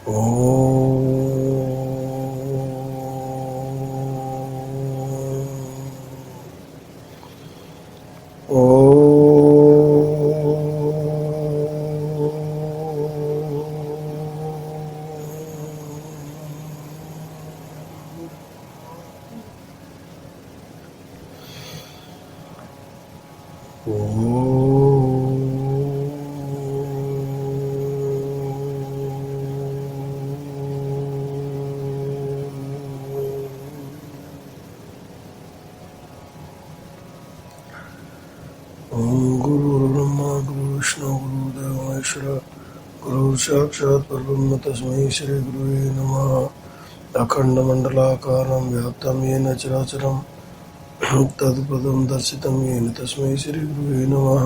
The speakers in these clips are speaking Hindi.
ओ गुरुर्ब्रह्मा गुरुर्विष्णु गुरुर्देवो महेश्वरः गुरुर्साक्षात् परब्रह्म तस्मै श्री गुरुवे नमः। अखण्डमण्डलाकारं व्याप्तं येन चराचरं तत्पदं दर्शितं येन तस्मै श्री गुरुवे नमः।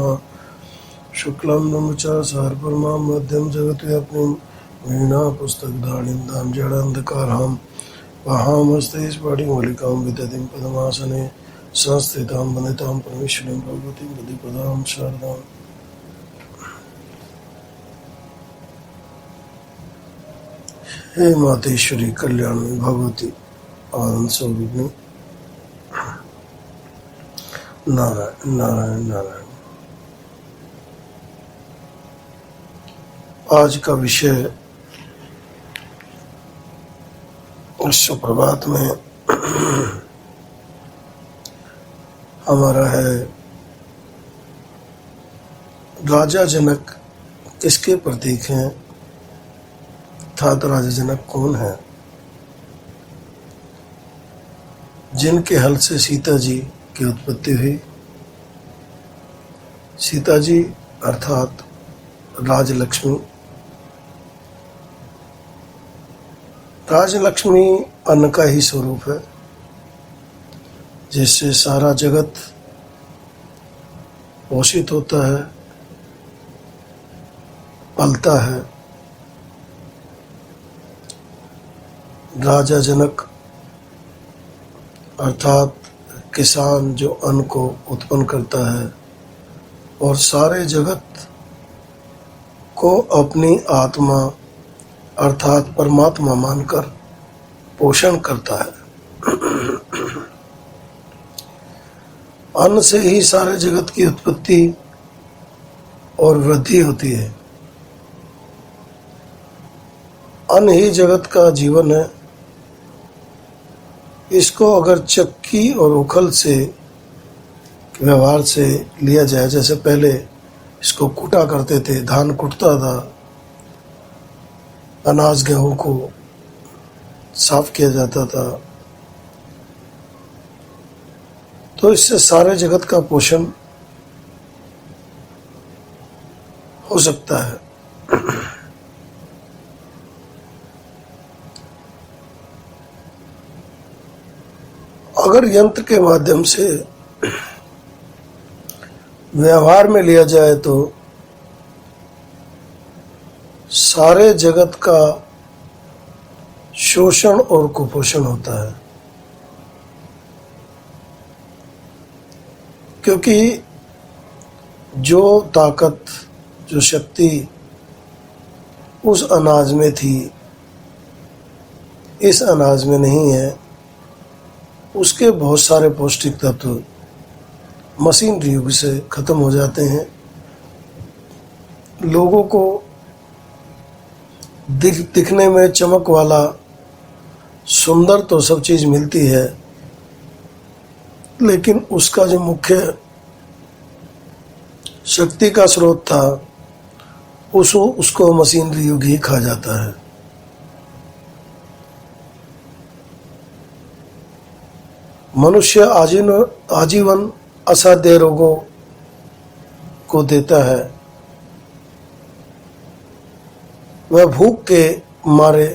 शुक्लं ब्रह्मचारिणं मध्यं जगद्व्यापिनीं वीणापुस्तकधारिणीं जडान्धकारं वहामस्ते स्फटिकमौलिकां विदधिं पद्मासने संस्थितां वन्दितां परमेश्वरीं भगवतीं बुद्धिप्रदां शारदाम्। हे मातेश्वरी कल्याणी भगवती आनंद स्वरूपिणी नारायण नारायण नारायण। आज का विषय सुप्रभात में हमारा है राजा जनक किसके प्रतीक हैं, अर्थात राजा जनक कौन है जिनके हल से सीता जी की उत्पत्ति हुई। सीता जी अर्थात राजलक्ष्मी। राजलक्ष्मी अन्न का ही स्वरूप है जिससे सारा जगत पोषित होता है, पलता है। राजा जनक अर्थात किसान जो अन्न को उत्पन्न करता है और सारे जगत को अपनी आत्मा अर्थात परमात्मा मानकर पोषण करता है। अन्न से ही सारे जगत की उत्पत्ति और वृद्धि होती है। अन्न ही जगत का जीवन है। इसको अगर चक्की और उखल से व्यवहार से लिया जाए, जैसे पहले इसको कूटा करते थे, धान कुटता था, अनाज गेहूं को साफ किया जाता था, तो इससे सारे जगत का पोषण हो सकता है। अगर यंत्र के माध्यम से व्यवहार में लिया जाए तो सारे जगत का शोषण और कुपोषण होता है, क्योंकि जो ताकत, जो शक्ति उस अनाज में थी इस अनाज में नहीं है। उसके बहुत सारे पौष्टिक तत्व मशीनरी युग से खत्म हो जाते हैं। लोगों को दिखने में चमक वाला सुंदर तो सब चीज मिलती है, लेकिन उसका जो मुख्य शक्ति का स्रोत था उसको मशीनरी युग ही खा जाता है। मनुष्य आजीवन असाध्य रोगों को देता है। वह भूख के मारे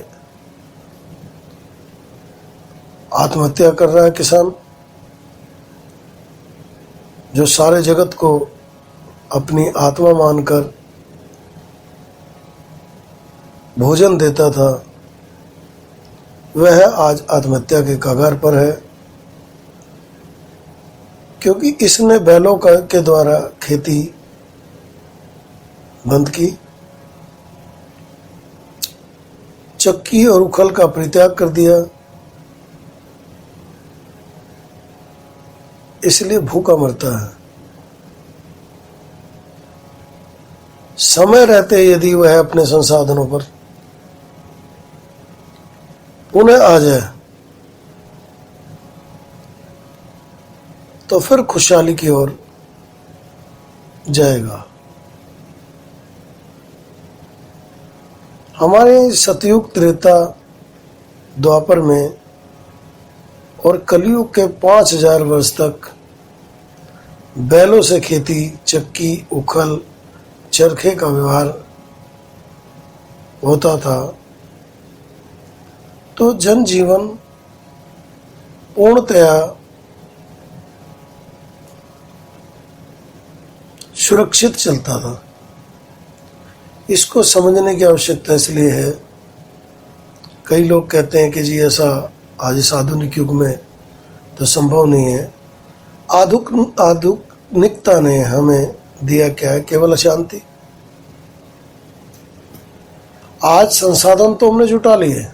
आत्महत्या कर रहा है। किसान जो सारे जगत को अपनी आत्मा मानकर भोजन देता था, वह आज आत्महत्या के कगार पर है, क्योंकि इसने बैलों के द्वारा खेती बंद की। चक्की और उखल का परित्याग कर दिया, इसलिए भूखा मरता है। समय रहते यदि वह अपने संसाधनों पर पुनः आ जाए तो फिर खुशहाली की ओर जाएगा। हमारे सतयुग, त्रेता, द्वापर में और कलयुग के 5000 वर्ष तक बैलों से खेती, चक्की, उखल, चरखे का व्यवहार होता था, तो जनजीवन पूर्णतया सुरक्षित चलता था। इसको समझने की आवश्यकता इसलिए है, कई लोग कहते हैं कि जी ऐसा आज इस आधुनिक युग में तो संभव नहीं है। आधुनिकता ने हमें दिया क्या है? केवल अशांति। आज संसाधन तो हमने जुटा लिए,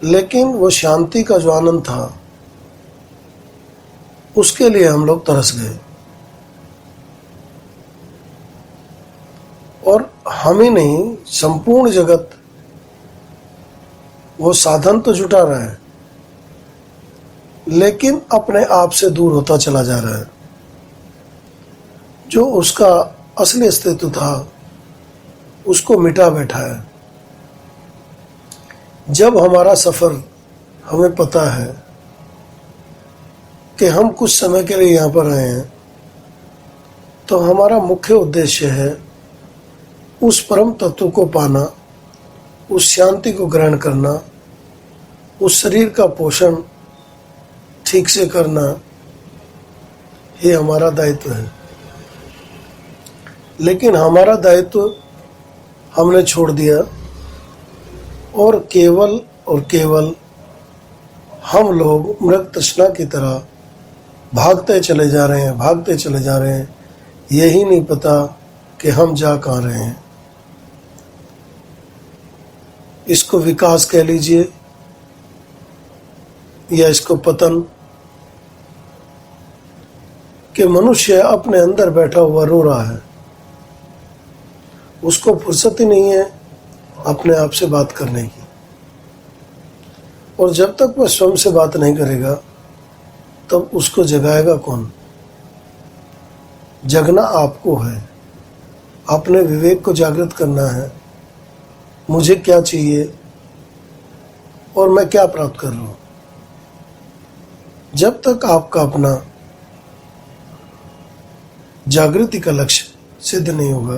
लेकिन वो शांति का जो आनंद था उसके लिए हम लोग तरस गए। और हम ही नहीं, संपूर्ण जगत वो साधन तो जुटा रहा है, लेकिन अपने आप से दूर होता चला जा रहा है। जो उसका असली अस्तित्व था उसको मिटा बैठा है। जब हमारा सफर हमें पता है कि हम कुछ समय के लिए यहाँ पर आए हैं, तो हमारा मुख्य उद्देश्य है उस परम तत्व को पाना, उस शांति को ग्रहण करना, उस शरीर का पोषण ठीक से करना, ये हमारा दायित्व है। लेकिन हमारा दायित्व हमने छोड़ दिया और केवल हम लोग मृग तृष्णा की तरह भागते चले जा रहे हैं। यही नहीं पता कि हम जा कहाँ रहे हैं। इसको विकास कह लीजिए या इसको पतन, कि मनुष्य अपने अंदर बैठा हुआ रो रहा है, उसको फुर्सत ही नहीं है अपने आप से बात करने की। और जब तक वह स्वयं से बात नहीं करेगा तब उसको जगाएगा कौन? जगना आपको है, अपने विवेक को जागृत करना है। मुझे क्या चाहिए और मैं क्या प्राप्त कर रहा हूं। जब तक आपका अपना जागृति का लक्ष्य सिद्ध नहीं होगा,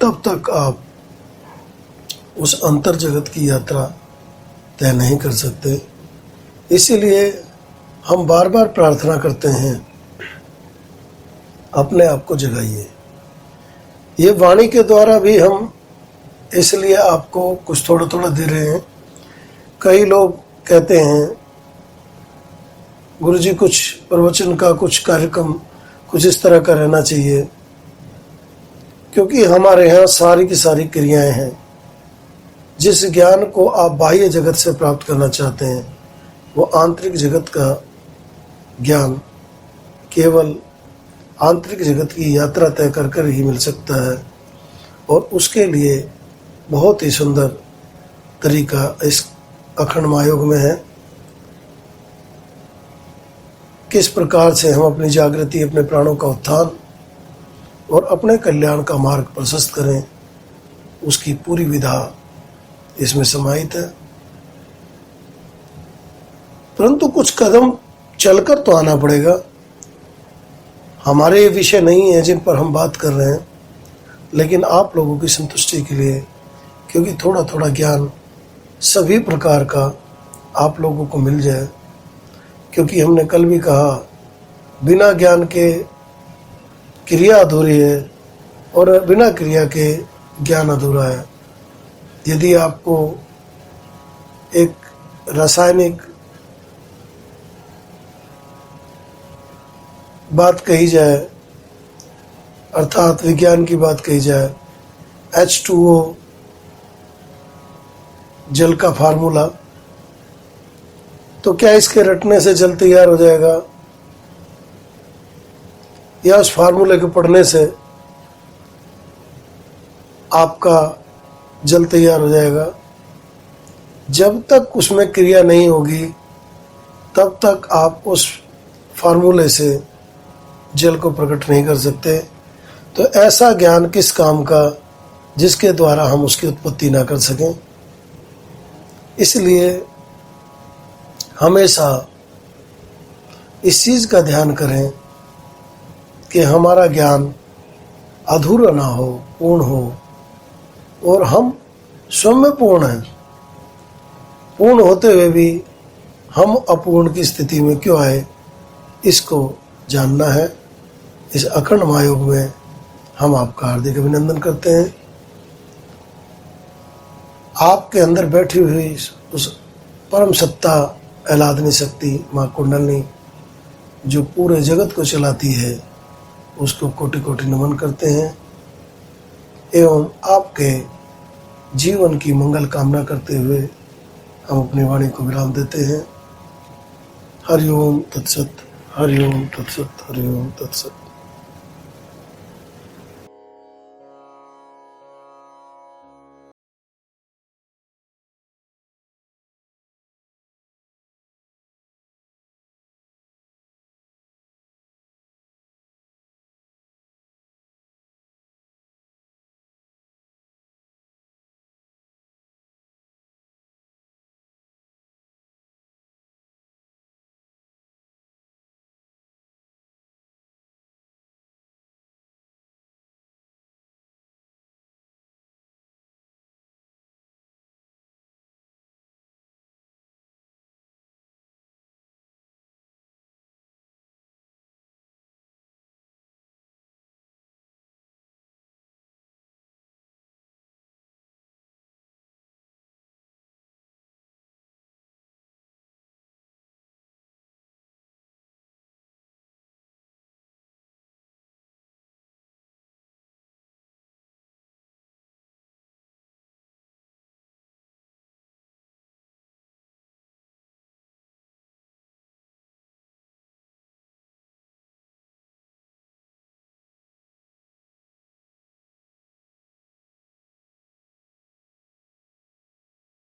तब तक आप उस अंतर जगत की यात्रा तय नहीं कर सकते। इसीलिए हम बार बार प्रार्थना करते हैं, अपने आप को जगाइए। ये वाणी के द्वारा भी हम इसलिए आपको कुछ थोड़ा थोड़ा दे रहे हैं। कई लोग कहते हैं गुरुजी कुछ प्रवचन का, कुछ कार्यक्रम कुछ इस तरह का रहना चाहिए, क्योंकि हमारे यहाँ सारी की सारी क्रियाएं हैं। जिस ज्ञान को आप बाह्य जगत से प्राप्त करना चाहते हैं, वो आंतरिक जगत का ज्ञान केवल आंतरिक जगत की यात्रा तय कर कर ही मिल सकता है। और उसके लिए बहुत ही सुंदर तरीका इस अखंड महायोग में है। किस प्रकार से हम अपनी जागृति, अपने प्राणों का उत्थान और अपने कल्याण का मार्ग प्रशस्त करें, उसकी पूरी विधा इसमें समाहित है। परंतु कुछ कदम चलकर तो आना पड़ेगा। हमारे ये विषय नहीं है जिन पर हम बात कर रहे हैं, लेकिन आप लोगों की संतुष्टि के लिए, क्योंकि थोड़ा थोड़ा ज्ञान सभी प्रकार का आप लोगों को मिल जाए। क्योंकि हमने कल भी कहा, बिना ज्ञान के क्रिया अधूरी है और बिना क्रिया के ज्ञान अधूरा है। यदि आपको एक रासायनिक बात कही जाए, अर्थात विज्ञान की बात कही जाए, H2O जल का फार्मूला, तो क्या इसके रटने से जल तैयार हो जाएगा या उस फार्मूले को पढ़ने से आपका जल तैयार हो जाएगा? जब तक उसमें क्रिया नहीं होगी तब तक आप उस फार्मूले से जल को प्रकट नहीं कर सकते। तो ऐसा ज्ञान किस काम का जिसके द्वारा हम उसकी उत्पत्ति ना कर सकें। इसलिए हमेशा इस चीज़ का ध्यान करें कि हमारा ज्ञान अधूरा ना हो, पूर्ण हो, और हम स्वयं में पूर्ण हैं। पूर्ण होते हुए भी हम अपूर्ण की स्थिति में क्यों आए, इसको जानना है। इस अखंड महायोग में हम आपका हार्दिक अभिनंदन करते हैं। आपके अंदर बैठी हुई उस परम सत्ता आह्लादनी शक्ति माँ कुंडलनी जो पूरे जगत को चलाती है, उसको कोटि कोटि नमन करते हैं एवं आपके जीवन की मंगल कामना करते हुए हम अपनी वाणी को विराम देते हैं। हरि ओम तत्सत, हरि ओम तत्सत, हरि ओम तत्सत।